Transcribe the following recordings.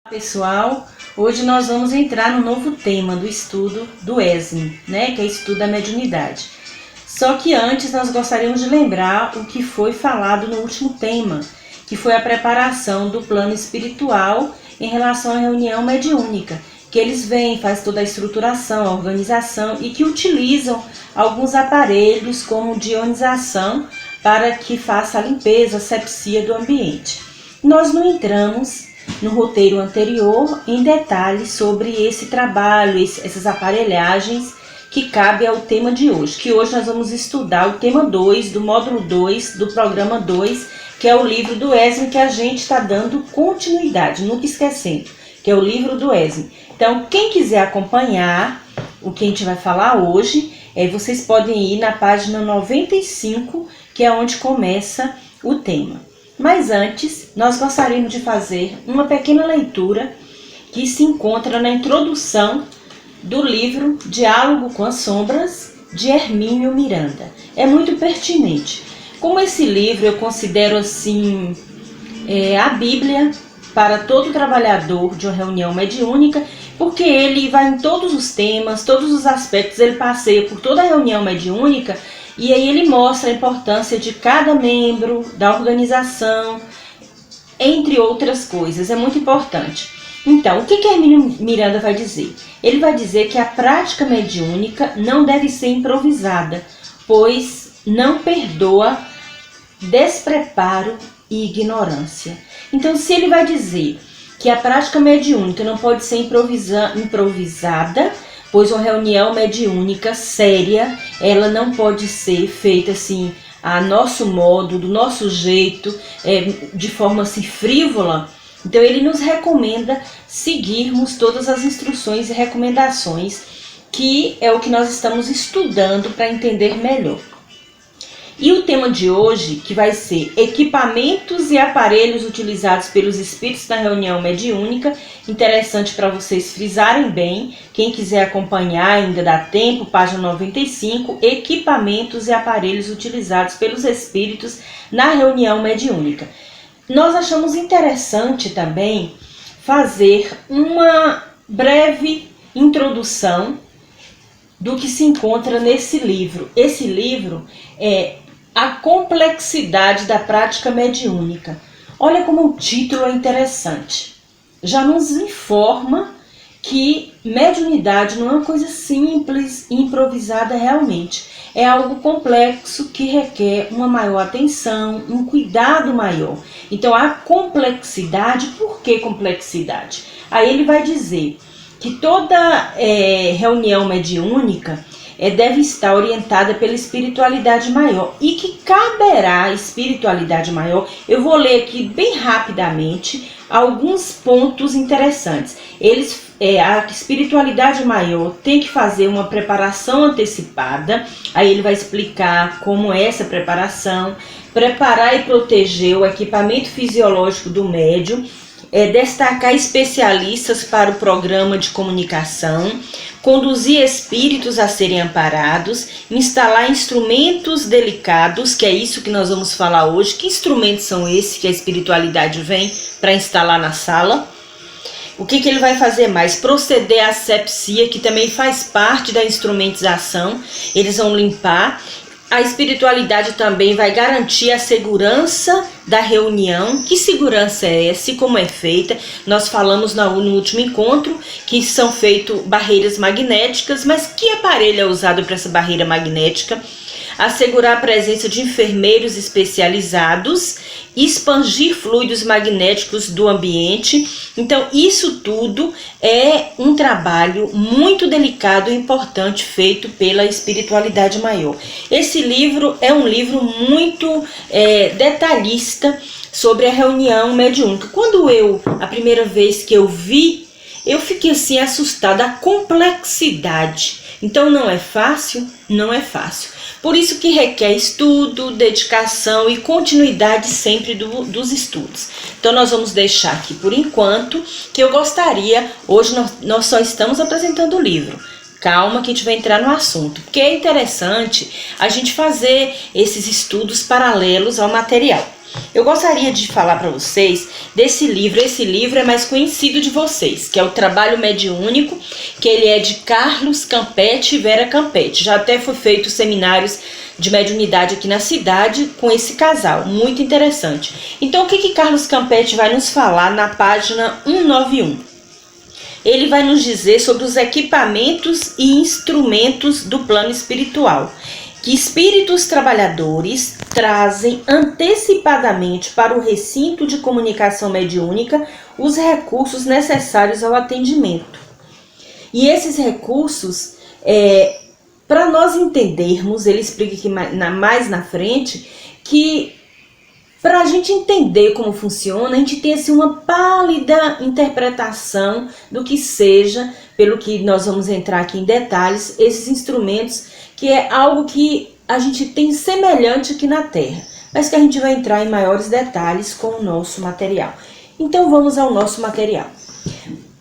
Pessoal, hoje nós vamos entrar no novo tema do estudo do ESME, que é estudo da mediunidade. Só que antes nós gostaríamos de lembrar o que foi falado no último tema, que foi a preparação do plano espiritual em relação à reunião mediúnica, que eles vêm, fazem toda a estruturação, a organização e que utilizam alguns aparelhos como dionização para que faça a limpeza, a asepsia do ambiente. Nós não entramos no roteiro anterior em detalhes sobre esse trabalho, essas aparelhagens que cabe ao tema de hoje, que hoje nós vamos estudar o tema 2 do módulo 2 do programa 2, que é o livro do ESME que a gente está dando continuidade, nunca esquecendo, que é o livro do ESME. Então, quem quiser acompanhar o que a gente vai falar hoje, vocês podem ir na página 95, que é onde começa o tema. Mas antes, nós gostaríamos de fazer uma pequena leitura que se encontra na introdução do livro Diálogo com as Sombras, de Hermínio Miranda. É muito pertinente. Como esse livro eu considero assim a Bíblia para todo trabalhador de uma reunião mediúnica, porque ele vai em todos os temas, todos os aspectos, ele passeia por toda a reunião mediúnica. E aí ele mostra a importância de cada membro, da organização, entre outras coisas. É muito importante. Então, o que Hermínio Miranda vai dizer? Ele vai dizer que a prática mediúnica não deve ser improvisada, pois não perdoa despreparo e ignorância. Então, se ele vai dizer que a prática mediúnica não pode ser improvisada, pois uma reunião mediúnica séria, ela não pode ser feita assim, a nosso modo, do nosso jeito, de forma assim frívola. Então ele nos recomenda seguirmos todas as instruções e recomendações, que é o que nós estamos estudando para entender melhor. E o tema de hoje, que vai ser equipamentos e aparelhos utilizados pelos espíritos na reunião mediúnica, interessante para vocês frisarem bem, quem quiser acompanhar ainda dá tempo, página 95, equipamentos e aparelhos utilizados pelos espíritos na reunião mediúnica. Nós achamos interessante também fazer uma breve introdução do que se encontra nesse livro. Esse livro é A Complexidade da Prática Mediúnica. Olha como o título é interessante. Já nos informa que mediunidade não é uma coisa simples e improvisada realmente. É algo complexo que requer uma maior atenção, um cuidado maior. Então a complexidade, por que complexidade? Aí ele vai dizer que toda reunião mediúnica deve estar orientada pela espiritualidade maior e que caberá à espiritualidade maior. Eu vou ler aqui bem rapidamente alguns pontos interessantes. A espiritualidade maior tem que fazer uma preparação antecipada, aí ele vai explicar como é essa preparação, preparar e proteger o equipamento fisiológico do médium, destacar especialistas para o programa de comunicação, conduzir espíritos a serem amparados, instalar instrumentos delicados, que é isso que nós vamos falar hoje. Que instrumentos são esses que a espiritualidade vem para instalar na sala? O que ele vai fazer mais? Proceder à asepsia, que também faz parte da instrumentização. Eles vão limpar. A espiritualidade também vai garantir a segurança da reunião. Que segurança é essa e como é feita? Nós falamos no último encontro que são feitas barreiras magnéticas, mas que aparelho é usado para essa barreira magnética? Assegurar a presença de enfermeiros especializados, expandir fluidos magnéticos do ambiente. Então, isso tudo é um trabalho muito delicado e importante feito pela espiritualidade maior. Esse livro é um livro muito detalhista sobre a reunião mediúnica. A primeira vez que eu vi, eu fiquei assim assustada, a complexidade. Então não é fácil? Não é fácil. Por isso que requer estudo, dedicação e continuidade sempre dos estudos. Então nós vamos deixar aqui por enquanto, que eu gostaria, hoje nós só estamos apresentando o livro. Calma que a gente vai entrar no assunto, porque é interessante a gente fazer esses estudos paralelos ao material. Eu gostaria de falar para vocês desse livro. Esse livro é mais conhecido de vocês, que é o Trabalho Mediúnico, que ele é de Carlos Campetti e Vera Campetti. Já até foi feito seminários de mediunidade aqui na cidade com esse casal, muito interessante. Então, o que Carlos Campetti vai nos falar na página 191? Ele vai nos dizer sobre os equipamentos e instrumentos do plano espiritual, que espíritos trabalhadores trazem antecipadamente para o recinto de comunicação mediúnica os recursos necessários ao atendimento. E esses recursos, para nós entendermos, ele explica aqui mais na frente, que para a gente entender como funciona, a gente tem assim, uma pálida interpretação do que seja, pelo que nós vamos entrar aqui em detalhes, esses instrumentos, que é algo que a gente tem semelhante aqui na Terra, mas que a gente vai entrar em maiores detalhes com o nosso material. Então vamos ao nosso material.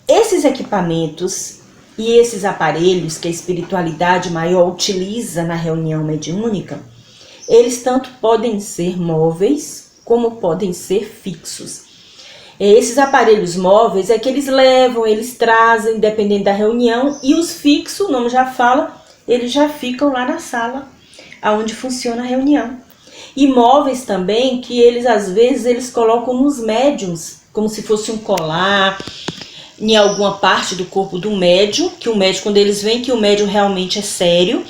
Esses equipamentos e esses aparelhos que a espiritualidade maior utiliza na reunião mediúnica, eles tanto podem ser móveis como podem ser fixos. Esses aparelhos móveis é que eles levam, eles trazem, dependendo da reunião, e os fixos, o nome já fala, eles já ficam lá na sala, onde funciona a reunião. E móveis também, que eles às vezes eles colocam nos médiums, como se fosse um colar, em alguma parte do corpo do médium, que o médium, quando eles veem que o médium realmente é sério,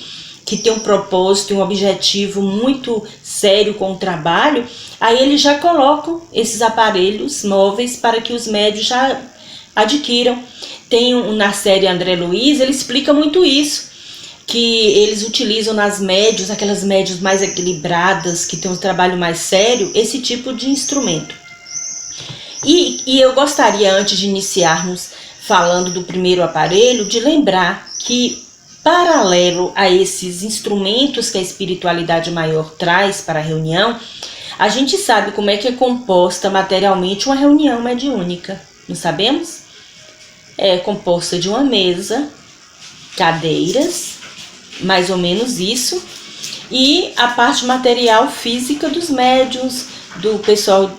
que tem um propósito, um objetivo muito sério com o trabalho, aí eles já colocam esses aparelhos móveis para que os médios já adquiram. Tem na série André Luiz, ele explica muito isso, que eles utilizam nas médios, aquelas médios mais equilibradas, que tem um trabalho mais sério, esse tipo de instrumento. E eu gostaria, antes de iniciarmos falando do primeiro aparelho, de lembrar que, paralelo a esses instrumentos que a espiritualidade maior traz para a reunião, a gente sabe como é que é composta materialmente uma reunião mediúnica, não sabemos? É composta de uma mesa, cadeiras, mais ou menos isso, e a parte material física dos médiuns, do pessoal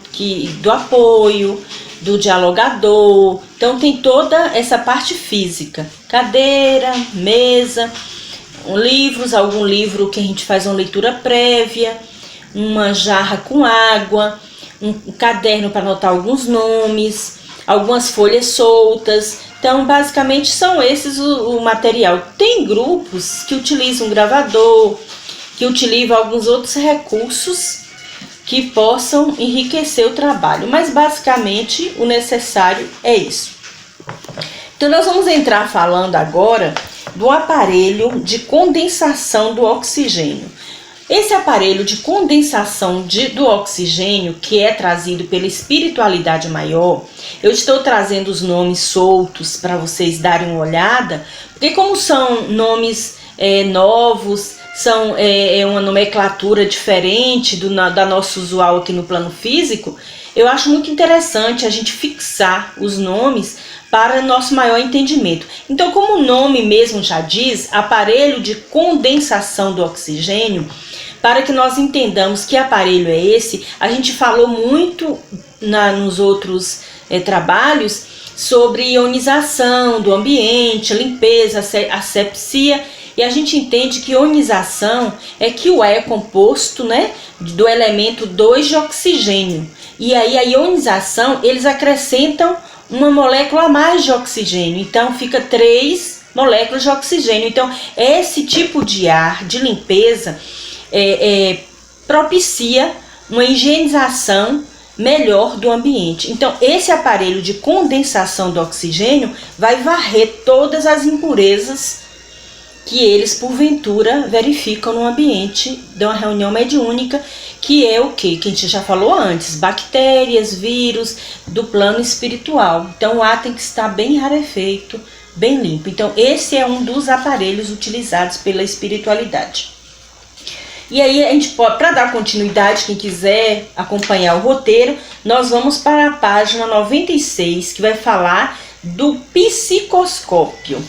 do apoio, do dialogador. Então tem toda essa parte física, cadeira, mesa, livros, algum livro que a gente faz uma leitura prévia, uma jarra com água, um caderno para anotar alguns nomes, algumas folhas soltas. Então basicamente são esses o material. Tem grupos que utilizam um gravador, que utilizam alguns outros recursos que possam enriquecer o trabalho, mas basicamente o necessário é isso. Então nós vamos entrar falando agora do aparelho de condensação do oxigênio. Esse aparelho de condensação do oxigênio, que é trazido pela espiritualidade maior, eu estou trazendo os nomes soltos para vocês darem uma olhada, porque como são nomes novos, são uma nomenclatura diferente da nossa usual aqui no plano físico, eu acho muito interessante a gente fixar os nomes para nosso maior entendimento. Então, como o nome mesmo já diz, aparelho de condensação do oxigênio, para que nós entendamos que aparelho é esse, a gente falou muito nos outros trabalhos sobre ionização do ambiente, limpeza, asepsia. E a gente entende que ionização é que o ar é composto, né, do elemento 2 de oxigênio. E aí a ionização, eles acrescentam uma molécula a mais de oxigênio. Então fica 3 moléculas de oxigênio. Então esse tipo de ar de limpeza propicia uma higienização melhor do ambiente. Então esse aparelho de condensação do oxigênio vai varrer todas as impurezas que eles porventura verificam no ambiente de uma reunião mediúnica, que é o que a gente já falou antes, bactérias, vírus do plano espiritual. Então o ar tem que estar bem rarefeito, bem limpo. Então esse é um dos aparelhos utilizados pela espiritualidade. E aí a gente pode, para dar continuidade, quem quiser acompanhar o roteiro, nós vamos para a página 96, que vai falar do psicoscópio.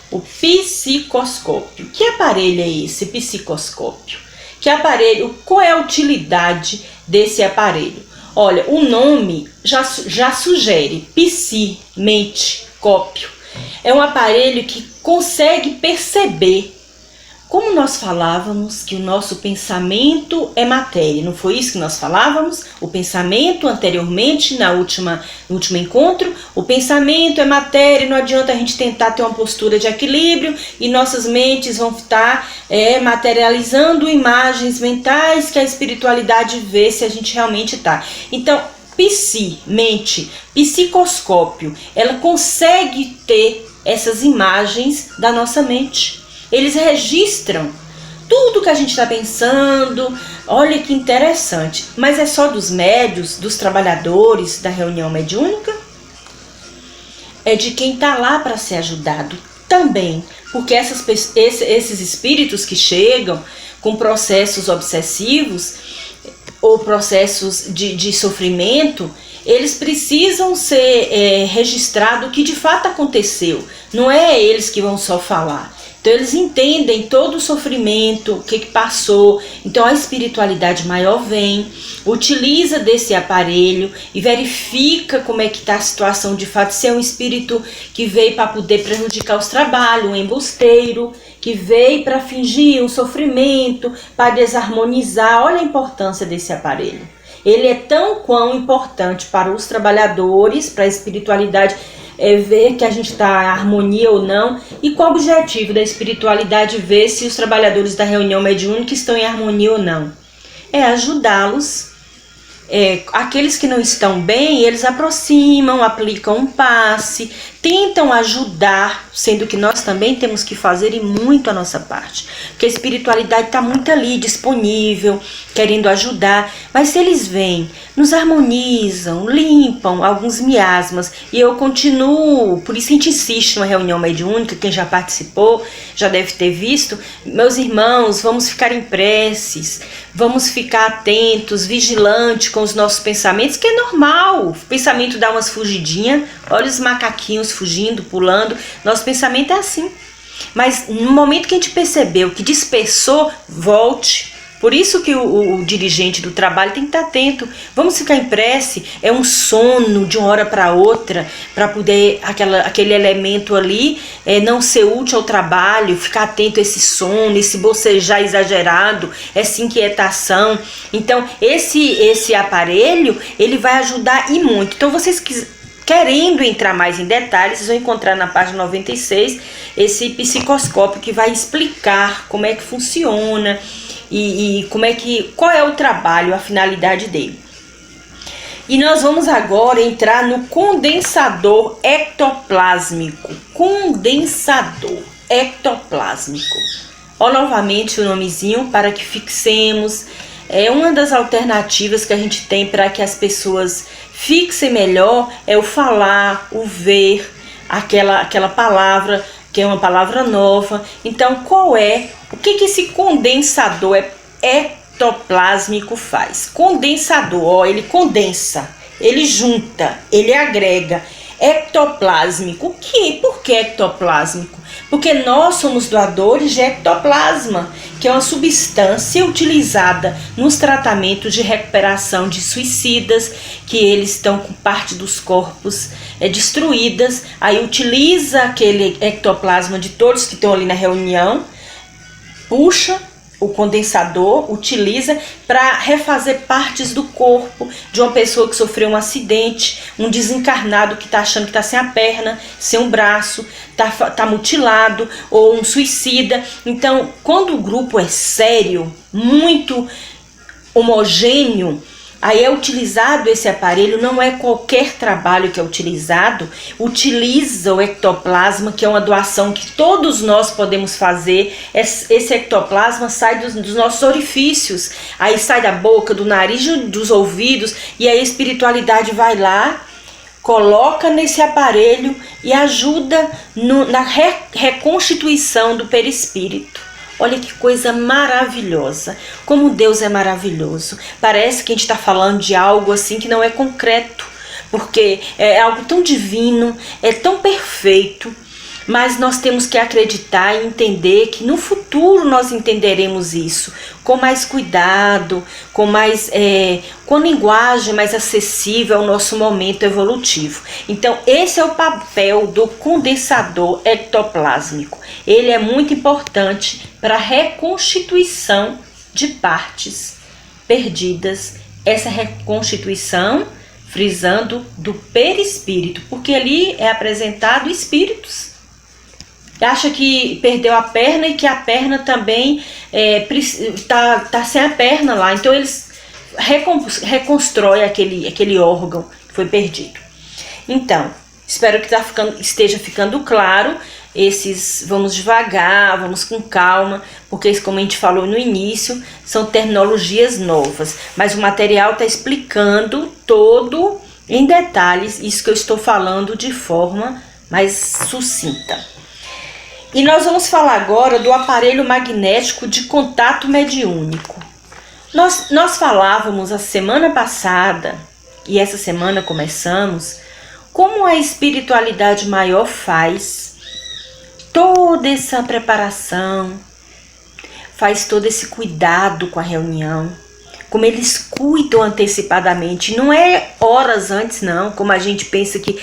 O psicoscópio. Que aparelho é esse, psicoscópio? Que aparelho, qual é a utilidade desse aparelho? Olha, o nome já sugere, psi, mente, cópio. É um aparelho que consegue perceber, como nós falávamos que o nosso pensamento é matéria, não foi isso que nós falávamos? O pensamento anteriormente, no último encontro, o pensamento é matéria, não adianta a gente tentar ter uma postura de equilíbrio e nossas mentes vão estar materializando imagens mentais que a espiritualidade vê se a gente realmente está. Então, psi, mente, psicoscópio, ela consegue ter essas imagens da nossa mente. Eles registram tudo que a gente está pensando. Olha que interessante. Mas é só dos médios, dos trabalhadores da reunião mediúnica? É de quem está lá para ser ajudado também. Porque esses espíritos que chegam com processos obsessivos ou processos de sofrimento, eles precisam ser registrados o que de fato aconteceu. Não é eles que vão só falar. Então eles entendem todo o sofrimento, o que passou. Então a espiritualidade maior vem, utiliza desse aparelho e verifica como é que está a situação de fato. Se é um espírito que veio para poder prejudicar os trabalhos, um embusteiro, que veio para fingir um sofrimento, para desarmonizar. Olha a importância desse aparelho. Ele é tão quão importante para os trabalhadores, para a espiritualidade, ver que a gente está em harmonia ou não. E qual o objetivo da espiritualidade? Ver se os trabalhadores da reunião mediúnica estão em harmonia ou não. É ajudá-los. Aqueles que não estão bem, eles aproximam, aplicam um passe, tentam ajudar, sendo que nós também temos que fazer e muito a nossa parte. Porque a espiritualidade está muito ali, disponível, querendo ajudar. Mas se eles vêm, nos harmonizam, limpam alguns miasmas, e eu continuo, por isso a gente insiste numa reunião mediúnica, quem já participou já deve ter visto. Meus irmãos, vamos ficar em preces, vamos ficar atentos, vigilantes com os nossos pensamentos, que é normal. O pensamento dá umas fugidinhas, olha os macaquinhos fugindo, pulando. Nosso pensamento é assim. Mas no momento que a gente percebeu que dispersou, volte. Por isso que o dirigente do trabalho tem que estar atento. Vamos ficar em prece. É um sono de uma hora para outra, para poder aquele elemento ali não ser útil ao trabalho. Ficar atento a esse sono, esse bocejar exagerado, essa inquietação. Então esse aparelho, ele vai ajudar e muito. Então vocês querendo entrar mais em detalhes, vocês vão encontrar na página 96 esse psicoscópio que vai explicar como é que funciona e qual é o trabalho, a finalidade dele. E nós vamos agora entrar no condensador ectoplásmico. Condensador ectoplásmico. Ó, novamente o nomezinho para que fixemos. É uma das alternativas que a gente tem para que as pessoas fixem melhor, é o falar, o ver, aquela palavra que é uma palavra nova. Então, o que esse condensador ectoplásmico faz? Condensador, ele condensa, ele junta, ele agrega. Ectoplásmico, por que ectoplásmico? Porque nós somos doadores de ectoplasma, que é uma substância utilizada nos tratamentos de recuperação de suicidas, que eles estão com parte dos corpos destruídas. Aí utiliza aquele ectoplasma de todos que estão ali na reunião, puxa o condensador, utiliza para refazer partes do corpo de uma pessoa que sofreu um acidente, um desencarnado que está achando que está sem a perna, sem um braço, está mutilado, ou um suicida. Então, quando o grupo é sério, muito homogêneo, aí é utilizado esse aparelho. Não é qualquer trabalho que é utilizado, utiliza o ectoplasma, que é uma doação que todos nós podemos fazer. Esse ectoplasma sai dos nossos orifícios, aí sai da boca, do nariz, dos ouvidos, e aí a espiritualidade vai lá, coloca nesse aparelho e ajuda na reconstituição do perispírito. Olha que coisa maravilhosa, como Deus é maravilhoso. Parece que a gente está falando de algo assim que não é concreto, porque é algo tão divino, é tão perfeito, Mas nós temos que acreditar e entender que no futuro nós entenderemos isso com mais cuidado, com linguagem mais acessível ao nosso momento evolutivo. Então, esse é o papel do condensador ectoplásmico. Ele é muito importante para a reconstituição de partes perdidas, essa reconstituição, frisando, do perispírito, porque ali é apresentado espíritos. Acha que perdeu a perna e que a perna também tá sem a perna lá. Então eles reconstroem aquele órgão que foi perdido. Então, espero que esteja ficando claro. Vamos devagar, vamos com calma, porque como a gente falou no início, são terminologias novas. Mas o material está explicando todo em detalhes isso que eu estou falando de forma mais sucinta. E nós vamos falar agora do aparelho magnético de contato mediúnico. Nós falávamos a semana passada, e essa semana começamos, como a espiritualidade maior faz toda essa preparação, faz todo esse cuidado com a reunião, como eles cuidam antecipadamente, não é horas antes não, como a gente pensa que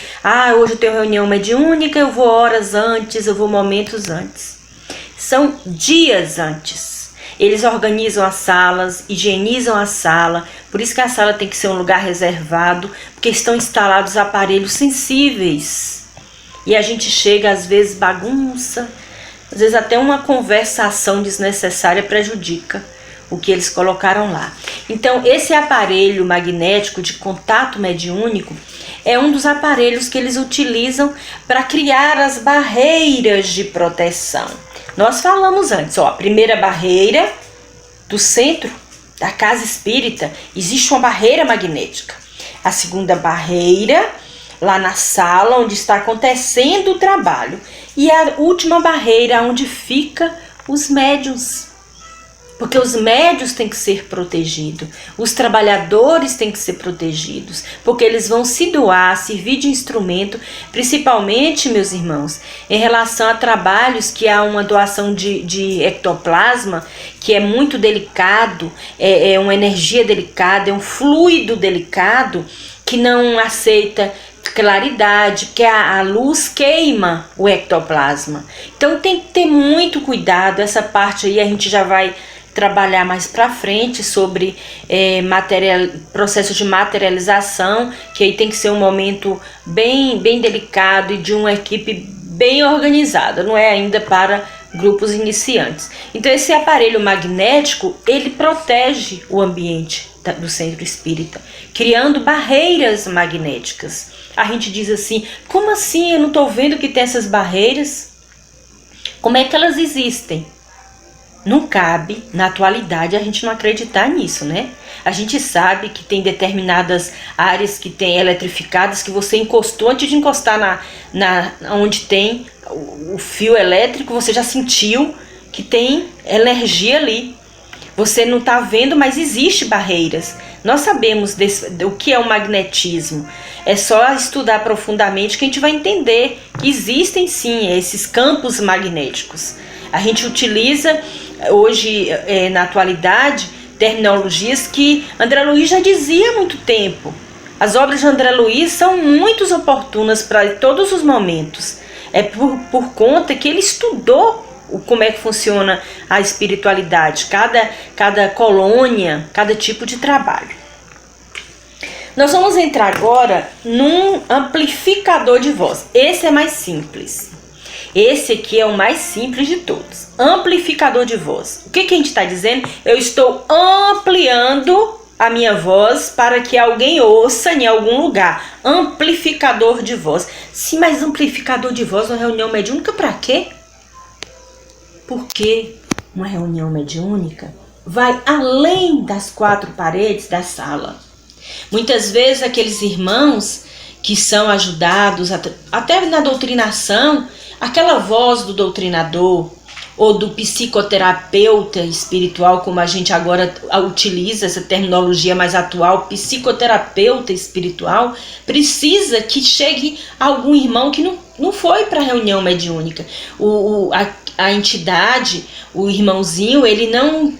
hoje eu tenho reunião mediúnica, eu vou horas antes, eu vou momentos antes. São dias antes. Eles organizam as salas, higienizam a sala, por isso que a sala tem que ser um lugar reservado, porque estão instalados aparelhos sensíveis. E a gente chega, às vezes bagunça, às vezes até uma conversação desnecessária prejudica o que eles colocaram lá. Então, esse aparelho magnético de contato mediúnico é um dos aparelhos que eles utilizam para criar as barreiras de proteção. Nós falamos antes, a primeira barreira do centro da casa espírita, existe uma barreira magnética. A segunda barreira, lá na sala onde está acontecendo o trabalho. E a última barreira, onde fica os médiuns. Porque os médiuns têm que ser protegidos, os trabalhadores têm que ser protegidos, porque eles vão se doar, servir de instrumento, principalmente, meus irmãos, em relação a trabalhos que há uma doação de ectoplasma, que é muito delicado, é uma energia delicada, é um fluido delicado, que não aceita claridade, porque a luz queima o ectoplasma. Então tem que ter muito cuidado, essa parte aí a gente já vai trabalhar mais para frente sobre processo de materialização, que aí tem que ser um momento bem delicado e de uma equipe bem organizada, não é ainda para grupos iniciantes. Então esse aparelho magnético, ele protege o ambiente do centro espírita, criando barreiras magnéticas. A gente diz assim, como assim? Eu não estou vendo que tem essas barreiras? Como é que elas existem? Não cabe, na atualidade, a gente não acreditar nisso, né? A gente sabe que tem determinadas áreas que tem eletrificadas que você encostou, antes de encostar onde tem o fio elétrico, você já sentiu que tem energia ali. Você não está vendo, mas existe barreiras. Nós sabemos o que é o magnetismo. É só estudar profundamente que a gente vai entender que existem sim esses campos magnéticos. A gente utiliza hoje, na atualidade, terminologias que André Luiz já dizia há muito tempo. As obras de André Luiz são muito oportunas para todos os momentos. É por conta que ele estudou como é que funciona a espiritualidade, cada colônia, cada tipo de trabalho. Nós vamos entrar agora num amplificador de voz. Esse é mais simples. Esse aqui é o mais simples de todos. Amplificador de voz. O que a gente está dizendo? Eu estou ampliando a minha voz para que alguém ouça em algum lugar. Amplificador de voz. Sim, mas amplificador de voz numa reunião mediúnica para quê? Porque uma reunião mediúnica vai além das quatro paredes da sala. Muitas vezes aqueles irmãos que são ajudados até na doutrinação, aquela voz do doutrinador ou do psicoterapeuta espiritual, como a gente agora utiliza essa terminologia mais atual, psicoterapeuta espiritual, precisa que chegue algum irmão que não foi para a reunião mediúnica. A entidade, o irmãozinho, ele não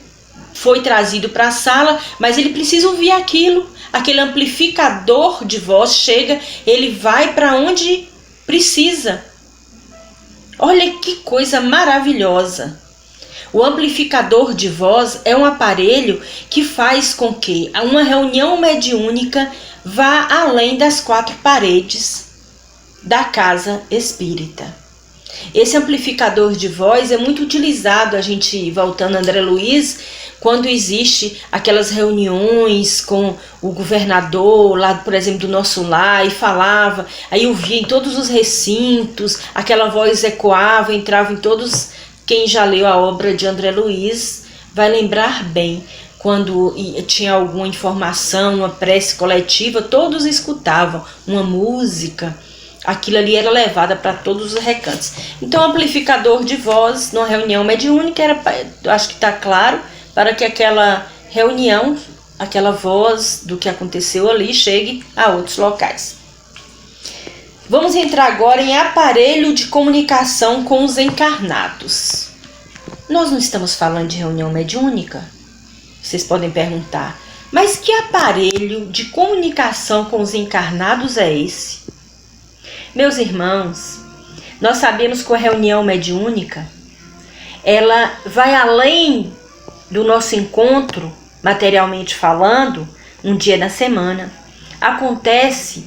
foi trazido para a sala, mas ele precisa ouvir aquilo. Aquele amplificador de voz chega, ele vai para onde precisa. Olha que coisa maravilhosa. O amplificador de voz é um aparelho que faz com que uma reunião mediúnica vá além das 4 paredes da casa espírita. Esse amplificador de voz é muito utilizado, a gente voltando a André Luiz, quando existe aquelas reuniões com o governador lá, por exemplo, do Nosso Lar, e falava, aí eu via em todos os recintos, aquela voz ecoava, entrava em todos. Quem já leu a obra de André Luiz vai lembrar bem, quando tinha alguma informação, uma prece coletiva, todos escutavam uma música. Aquilo ali era levado para todos os recantos. Então, o amplificador de voz numa reunião mediúnica era, acho que está claro, para que aquela reunião, aquela voz do que aconteceu ali chegue a outros locais. Vamos entrar agora em aparelho de comunicação com os encarnados. Nós não estamos falando de reunião mediúnica? Vocês podem perguntar, mas que aparelho de comunicação com os encarnados é esse? Meus irmãos, nós sabemos que a reunião mediúnica, ela vai além do nosso encontro, materialmente falando, um dia da semana. Acontece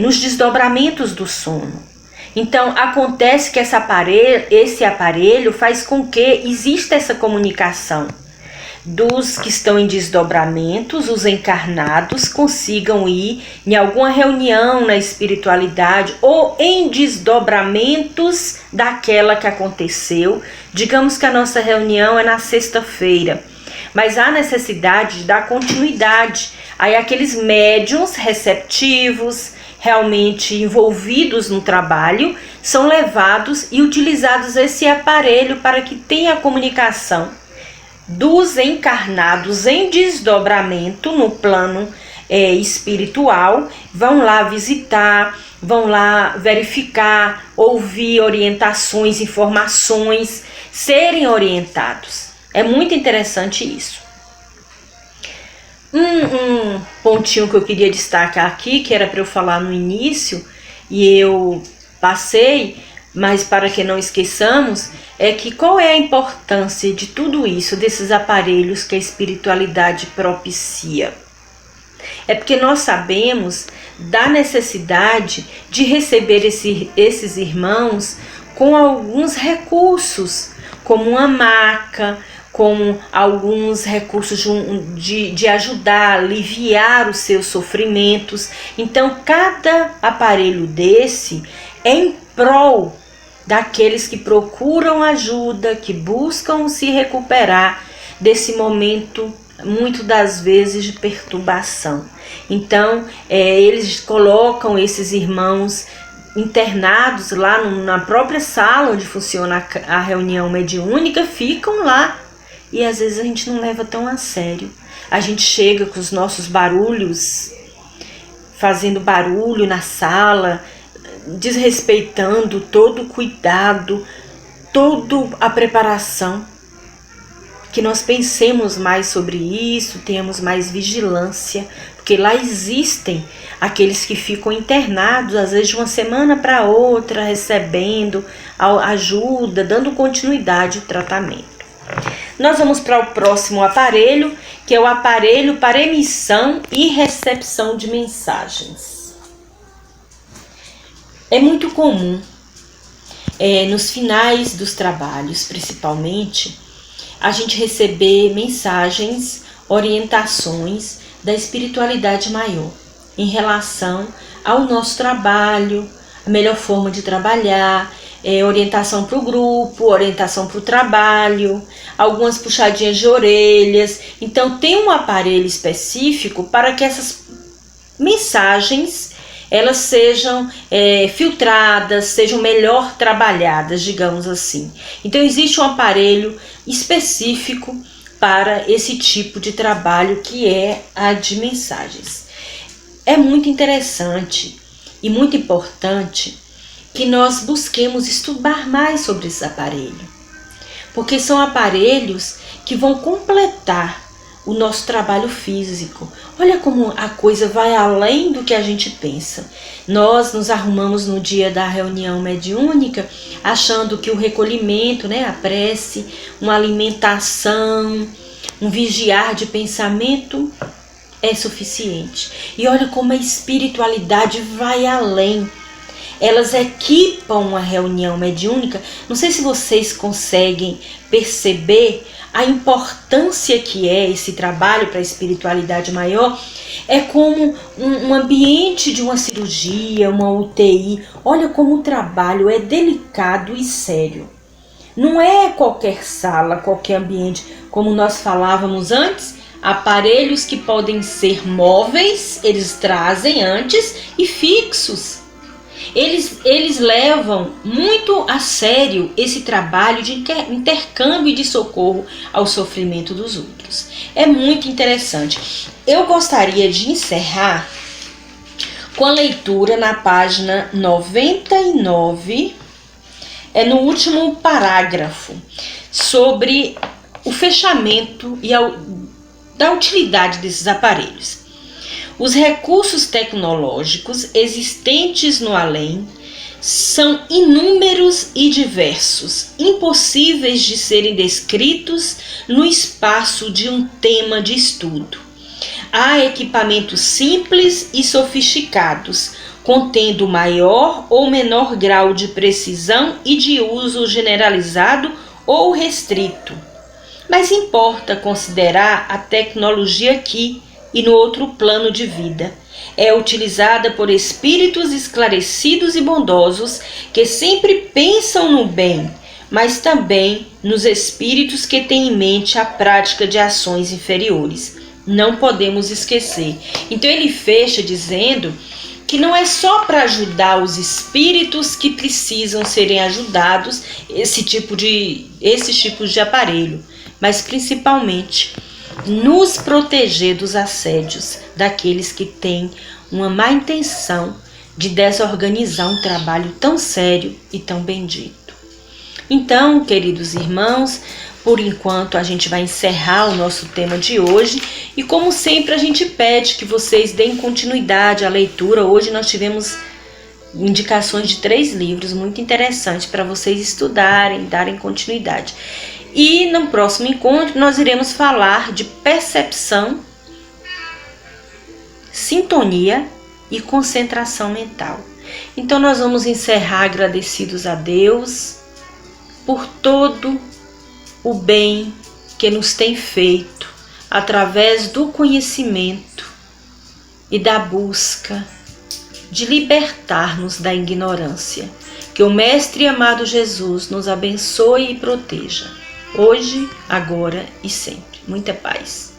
nos desdobramentos do sono. Então, acontece que esse aparelho faz com que exista essa comunicação. Dos que estão em desdobramentos, os encarnados consigam ir em alguma reunião na espiritualidade ou em desdobramentos daquela que aconteceu. Digamos que a nossa reunião é na sexta-feira, mas há necessidade de dar continuidade. Aí aqueles médiuns receptivos, realmente envolvidos no trabalho, são levados e utilizados esse aparelho para que tenha a comunicação dos encarnados em desdobramento no plano espiritual, vão lá visitar, vão lá verificar, ouvir orientações, informações, serem orientados. É muito interessante isso. Um pontinho que eu queria destacar aqui, que era para eu falar no início, e eu passei, mas para que não esqueçamos, é que qual é a importância de tudo isso, desses aparelhos que a espiritualidade propicia? É porque nós sabemos da necessidade de receber esses irmãos com alguns recursos, como uma maca, com alguns recursos de ajudar, aliviar os seus sofrimentos. Então, cada aparelho desse é em prol daqueles que procuram ajuda, que buscam se recuperar desse momento, muito das vezes, de perturbação. Então, eles colocam esses irmãos internados lá na própria sala onde funciona a reunião mediúnica, ficam lá. E às vezes a gente não leva tão a sério. A gente chega com os nossos barulhos, fazendo barulho na sala, desrespeitando todo o cuidado, toda a preparação. Que nós pensemos mais sobre isso, tenhamos mais vigilância, porque lá existem aqueles que ficam internados, às vezes de uma semana para outra, recebendo ajuda, dando continuidade ao tratamento. Nós vamos para o próximo aparelho, que é o aparelho para emissão e recepção de mensagens. É muito comum, nos finais dos trabalhos, principalmente, a gente receber mensagens, orientações da espiritualidade maior em relação ao nosso trabalho, a melhor forma de trabalhar, orientação para o grupo, orientação para o trabalho, algumas puxadinhas de orelhas. Então tem um aparelho específico para que essas mensagens elas sejam filtradas, sejam melhor trabalhadas, digamos assim. Então existe um aparelho específico para esse tipo de trabalho, que é a de mensagens. É muito interessante e muito importante que nós busquemos estudar mais sobre esse aparelho, porque são aparelhos que vão completar o nosso trabalho físico. Olha como a coisa vai além do que a gente pensa. Nós nos arrumamos no dia da reunião mediúnica achando que o recolhimento, a prece, uma alimentação, um vigiar de pensamento é suficiente. E olha como a espiritualidade vai além. Elas equipam a reunião mediúnica. Não sei se vocês conseguem perceber a importância que é esse trabalho para a espiritualidade maior. É como um ambiente de uma cirurgia, uma UTI. Olha como o trabalho é delicado e sério. Não é qualquer sala, qualquer ambiente, como nós falávamos antes. Aparelhos que podem ser móveis, eles trazem antes, e fixos. Eles levam muito a sério esse trabalho de intercâmbio e de socorro ao sofrimento dos outros. É muito interessante. Eu gostaria de encerrar com a leitura na página 99, no último parágrafo, sobre o fechamento e da utilidade desses aparelhos. Os recursos tecnológicos existentes no além são inúmeros e diversos, impossíveis de serem descritos no espaço de um tema de estudo. Há equipamentos simples e sofisticados, contendo maior ou menor grau de precisão e de uso generalizado ou restrito. Mas importa considerar a tecnologia aqui e no outro plano de vida. É utilizada por espíritos esclarecidos e bondosos que sempre pensam no bem, mas também nos espíritos que têm em mente a prática de ações inferiores. Não podemos esquecer. Então ele fecha dizendo que não é só para ajudar os espíritos que precisam serem ajudados esses tipos de aparelho, mas principalmente nos proteger dos assédios daqueles que têm uma má intenção de desorganizar um trabalho tão sério e tão bendito. Então, queridos irmãos, por enquanto a gente vai encerrar o nosso tema de hoje e, como sempre, a gente pede que vocês deem continuidade à leitura. Hoje nós tivemos indicações de 3 livros muito interessantes para vocês estudarem, darem continuidade. E no próximo encontro nós iremos falar de percepção, sintonia e concentração mental. Então nós vamos encerrar agradecidos a Deus por todo o bem que nos tem feito através do conhecimento e da busca de libertar-nos da ignorância. Que o Mestre amado Jesus nos abençoe e proteja, hoje, agora e sempre. Muita paz.